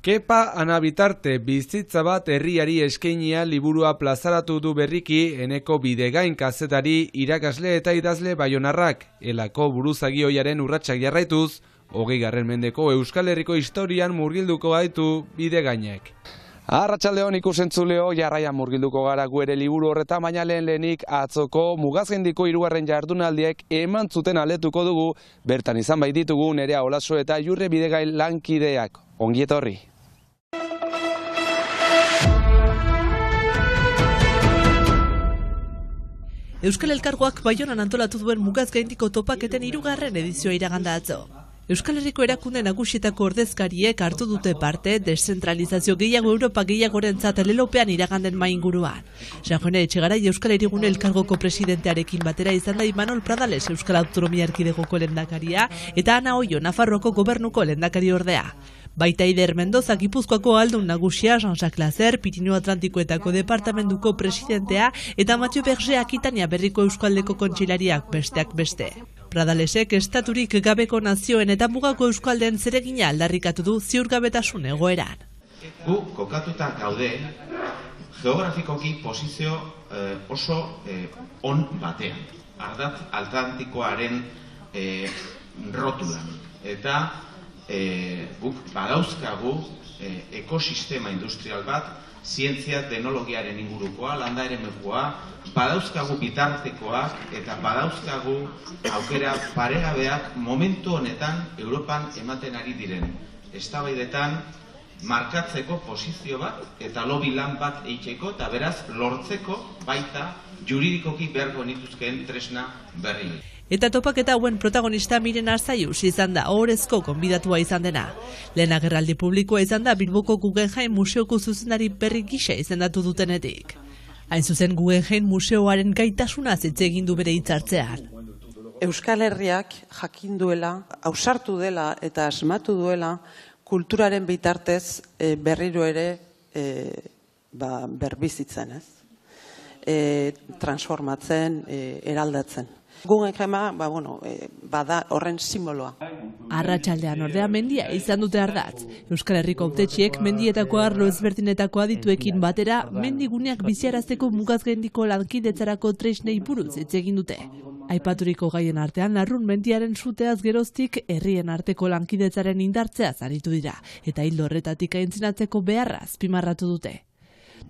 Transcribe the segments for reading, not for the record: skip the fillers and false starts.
Kepa Anabitarte bizitza bat herriari eskainia liburua plazaratu du berriki Eneko Bidegain kazetari, irakasle eta idazle baionarrak. Elako buruzagioiaren urratsak jarraituz, 20. mendeko Euskal Herriko historian murgilduko gaitu Bidegainek. Arratsaldeon ikusentzuleo, jarraian murgilduko gara ere liburu horretan, baina lehenik atzoko mugazgendiko 3. jardunaldiek eman zuten aletuko dugu, bertan izan baititugu Nerea Olaso eta Jurre Bidegain lankideak. Ongi etorri. Euskal Elkargoak Baionan antolatu duen mugazgaindiko topaketen 3. edizioa iraganda atzo. Euskal Herriko erakunde nagusietako ordezkariek hartu dute parte deszentralizazio gehiago Europa gehiagorentzat lelopean iraganden mainguruan. Sanjone Etxegarai Euskal Herrigune Elkargoko presidentearekin batera izan da Imanol Pradales Euskal Autonomia Erkidegoko lehendakaria eta Ana Oio Nafarroako gobernuko lehendakari ordea. Baita Ider Mendoza Gipuzkoako aldun nagusia Jean-Jacques Lazer, Pirineo Atlantikoetako departamentuko presidentea eta Mathieu Berger Akitania Berriko Euskaldeko kontseilariak besteak beste. Pradalesek estaturik gabeko nazioen eta mugako euskaldeen zeregina aldarrikatu du ziurgabetasun egoeran. Gu kokatuta gaude geografikoki posizio oso on batean. Ardatz Atlantikoaren rotulan. Eta guk badauzkagu ekosistema industrial bat, zientzia teknologiaren ingurukoa, landa eremukoa, badauzkagu bitartekoak eta badauzkagu aukera paregabeak momentu honetan Europan ematen ari diren eztabaidetan markatzeko posizio bat eta lobby lan bat egiteko eta beraz lortzeko baita juridikoki beharko nituzkeen tresna berri. Eta topaketa hauen protagonista Miren Arzaius izan da ohorezko gonbidatua izan dena. Lehen agerraldi publikoa izan da Bilboko Guggenheim Museoko zuzendari berri gisa izendatu dutenetik. Hain zuzen Guggenheim Museoaren gaitasuna hitz egin du bere hitzartzean. Euskal Herriak jakin duela, ausartu dela eta asmatu duela kulturaren bitartez berriro ere berbizitzen, transformatzen, eraldatzen. Guggenheima, bada horren simboloa. Arratsaldean ordea mendia izan dute ardatz. Euskal Herriko hautetxiek mendietako arlo ezberdinetako adituekin batera mendiguneak biziarazteko mugazgaindiko lankidetzarako tresnei buruz hitz egin dute. Aipaturiko gaien artean Larrun mendiaren suteaz geroztik herrien arteko lankidetzaren indartzeaz aritu dira eta ildo horretatik aintzinatzeko beharra azpimarratu dute.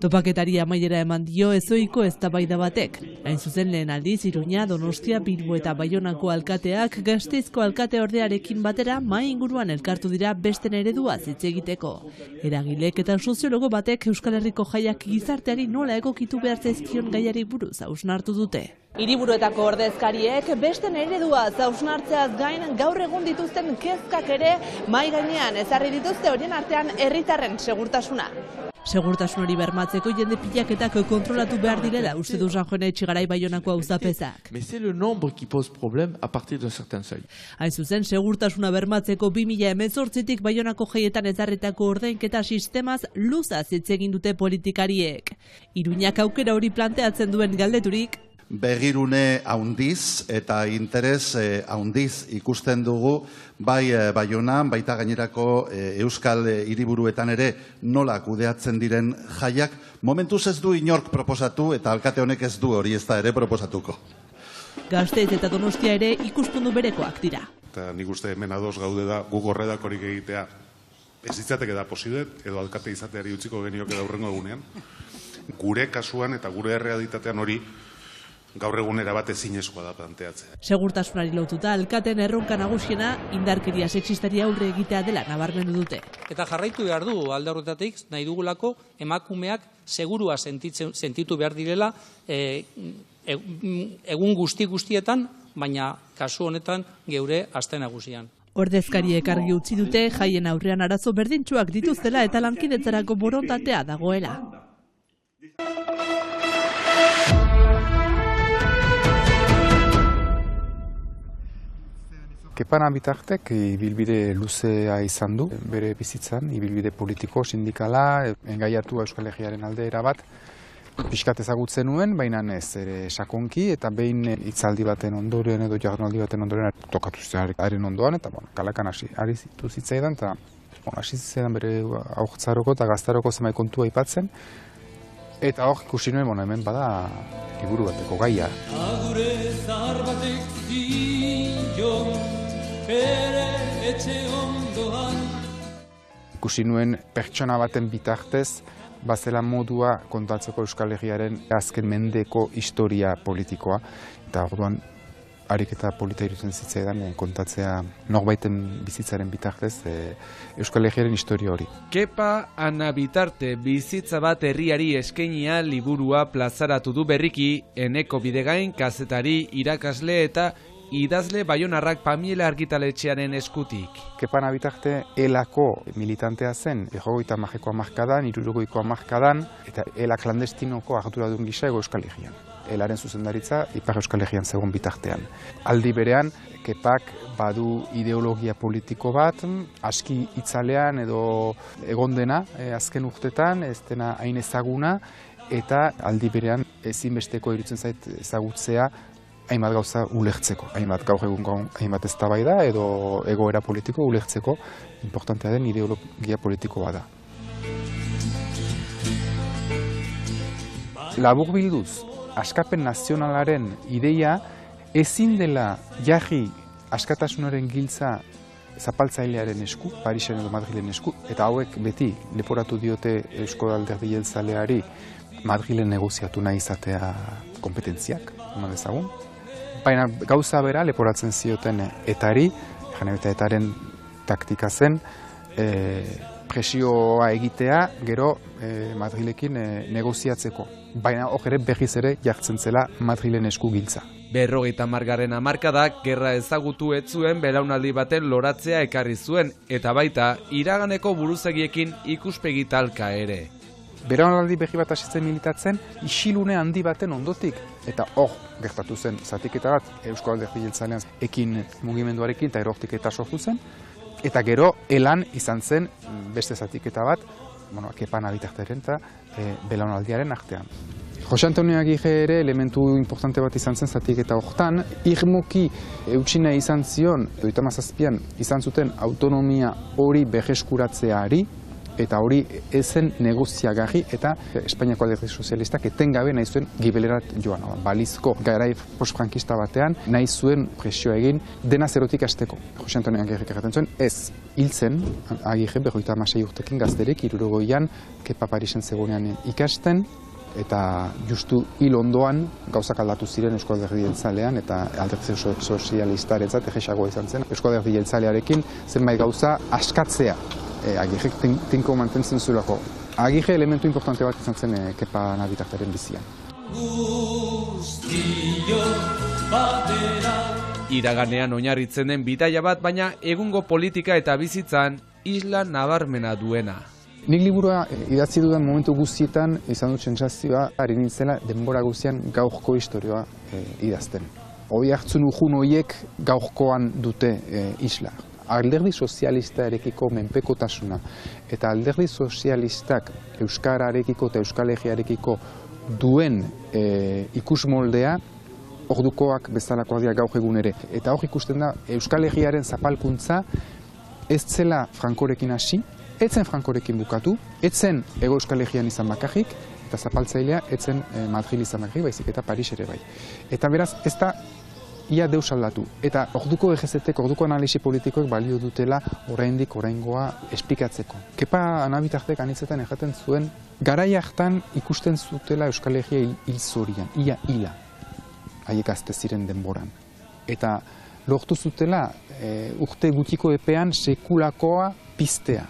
Topaketari amaiera eman dio ezoiko eztabaida batek. Hain zuzen lehen aldiz Iruña, Donostia, Bilbo eta Baionako alkateak Gasteizko alkate ordearekin batera mahai inguruan elkartu dira besten ereduaz hitz egiteko. Eragilek eta soziologo batek Euskal Herriko jaiak gizarteari nola egokitu behar zaizkion gaiari buruz hausnartu dute. Hiriburuetako ordezkariek besten ereduaz hausnartzeaz gain gaur egun dituzten kezkak ere mahai gainean ezarri dituzte, horien artean herritarren segurtasuna. Segurtasun hori bermatzeko jende pilaketak kontrolatu behar direla uste du Sanjone Etxegarai Baionako auzapezak. Hain zuzen, segurtasuna bermatzeko 2018tik Baionako jaietan ezarritako ordainketa sistemaz luzaz hitz egin dute politikariek. Iruñak aukera hori planteatzen duen galdeturik, begirune haundiz eta interes haundiz ikusten dugu bai Baionan, baita gainerako euskal hiriburuetan ere nola kudeatzen diren jaiak. Momentuz ez du inork proposatu eta alkate honek ez du hori ez da ere proposatuko. Gasteiz eta Donostia ere ikuspuntu berekoak dira. Eta nik uste hemen ados gaude da guk horredakorik egitea ez ditzateke da posible edo alkate izateari utziko genioke da hurrengo egunean. Gure kasuan eta gure errealitatean hori gaur egunera bat ezinezkoa da planteatzea. Segurtasunari lotuta alkaten erronka nagusiena indarkeria sexistari aurre egitea dela nabarmendu dute. Eta jarraitu behar du alde horretatik nahi dugulako emakumeak segurua sentitu behar direla egun guztietan, baina kasu honetan geure aste nagusian. Ordezkariek argi utzi dute jaien aurrean arazo berdintsuak dituztela eta lankidetzarako borondatea dagoela. Kepa Anabitartek ibilbide luzea izan du, bere bizitzan, ibilbide politiko, sindikala, engaiatu Euskal Herriaren alde erabat, pixkat ezagutzen nuen, baina ez ere sakonki, eta behin hitzaldi baten ondoren edo jardunaldi baten ondoren tokatu haren ondoan, eta kalakan hasi zitzaidan, eta Hasi zidan bere haurtzaroko eta gaztaroko zenbait kontua aipatzen, eta hor ikusi nuen, hemen bada liburu bateko gaia. Agure zahar batek dio bere etxe ondoan. Ikusi nuen pertsona baten bitartez, bazela modua kontatzeko Euskal Herriaren azken mendeko historia politikoa, eta orduan ariketa polita irutzen zitzaidan kontatzea norbaiten bizitzaren bitartez Euskal Herriaren historia hori. Kepa Ana Bitarte bizitza bat herriari eskainia liburua plazaratu du berriki Eneko Bidegain kazetari, irakasle eta idazle baionarrak Pamiela argitaletxearen eskutik. Kepa Ana Bitarte elako militantea zen, 50ko hamarkadan, 60ko hamarkadan, eta ela klandestinoko arduradun gisa Hego Euskal Herrian. Elaren zuzendaritza Ipar Euskal Herrian zegoen bitartean. Aldi berean, Kepak badu ideologia politiko bat, aski itzalean edo egon dena azken urtetan, ez dena hain ezaguna, eta aldi berean ezinbesteko irutzen zait ezagutzea hainbat gauza ulertzeko. Hainbat gaur egun hainbat eztabaida edo egoera politiko ulertzeko importantea den ideologia politiko bada. Laburbilduz, askapen nazionalaren ideia ezin dela jarri askatasunaren giltza zapaltzailearen esku, Parisen edo Madrilen esku, eta hauek beti leporatu diote Eusko Alderdi Jeltzaleari Madrilen negoziatu nahi izatea kompetentziak, eman dezagun. Baina gauza bera leporatzen zioten etari, etaren taktika zen, presioa egitea, gero Madrilekin negoziatzeko. Baina hor ere berriz ere jartzen zela Madrilen esku giltza. 50. hamarkadak gerra ezagutu ez zuen belaunaldi baten loratzea ekarri zuen, eta baita iraganeko buruzagiekin ikuspegi talka ere. Belaunaldi berri bat hasitzen militatzen, isilune handi baten ondotik, eta hor gertatu zen zatiketa bat Eusko Alderdi Jeltzalean ekin mugimenduarekin eta erortik eta sortu zen, eta gero elan izan zen beste zatiketa bat, Kepa Ana Bitarteren eta belaunaldiaren artean. Jose Antonio Agirre ere elementu importante bat izan zen zatiketa hortan, irmoki eutxina izan zion, 2017an izan zuten autonomia hori berreskuratzeari, eta hori ezen negoziagarri eta Espainiako Alderdi Sozialistak etengabe nahi zuen gibelerat joan. Balizko garai postfrankista batean nahi zuen presioa egin dena zerotik hasteko. Jose Antonio Agirrek erraten zuen, ez hiltzen Agirre 56 urtekin gazterik 60an Kepa Parisen zegoenean ikasten, eta justu hil ondoan gauzak aldatu ziren Eusko Alderdi Jeltzalean eta Alderdi Sozialistarentzat egesagoa izan zen Eusko Alderdi Jeltzalearekin zenbait gauza askatzea. Agirrek tinko mantentzen zuelako. Agirre elementu importante bat izan zen Kepa Ana Bitarteren bizian. Iraganean oinarritzen den bidaia bat, baina egungo politika eta bizitzan isla nabarmena duena. Nik liburua idatzi dudan momentu guztietan izan dut sentsazioa ari nintzela denbora guztian gaurko historioa idazten. Hoi hartzun urjun horiek gaurkoan dute isla. Alderdi sozialistarekiko menpekotasuna eta alderdi sozialistak euskararekiko eta Euskal Herriarekiko duen ikusmoldea ordukoak bezalakoak dira gaur egun ere. Eta hor ikusten da Euskal Herriaren zapalkuntza ez zela Frankorekin hasi, etzen Frankorekin bukatu, etzen Hego Euskal Herrian izan bakarrik, eta zapaltzailea etzen Madril izan bakarrik, baizik eta Paris ere bai. Eta beraz, ez da ia deus aldatu. Eta orduko egezetek, orduko analisi politikoek balio dutela oraingoa esplikatzeko. Kepa Ana Bitartek anitzetan erraten zuen, garai hartan ikusten zutela Euskal Herria hil zorian, ia hila, haiek azte ziren denboran. Eta lortu zutela urte gutiko epean sekulakoa piztea.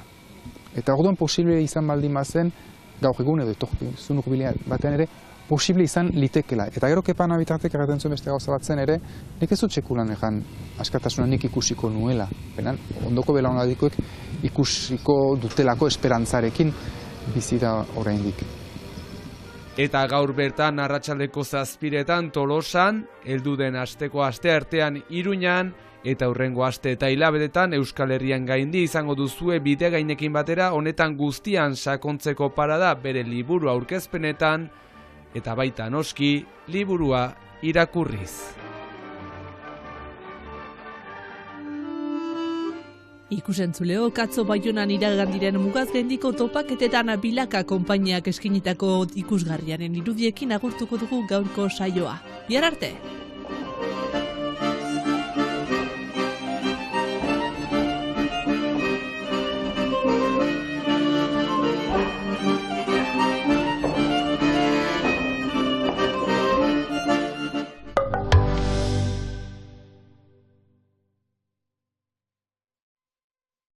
Eta orduan posible izan baldin bazen, gaur egun edo etorkizun hurbilean batean ere, posible izan litekela. Eta gero Kepa Ana Bitartek erraten zuen beste gauza bat zen ere, nik ez dut sekulan egan askatasuna nik ikusiko nuela. Benan, ondoko belaunaldikoek ikusiko dutelako esperantzarekin bizi da oraindik. Eta gaur bertan arratsaldeko 7:00 Tolosan, heldu den asteko asteartean Iruñan, eta hurrengo aste eta hilabetetan Euskal Herrian gaindi izango duzue Bidegainekin batera honetan guztian sakontzeko parada bere liburu aurkezpenetan, eta baita noski liburua irakurriz. Ikusentzuleo Katzo Baionan iragan diren mugazgaindiko topaketetan Bilaka konpainiak eskinitako ikusgarriaren irudiekin agurtuko dugu gaurko saioa. Bihar arte!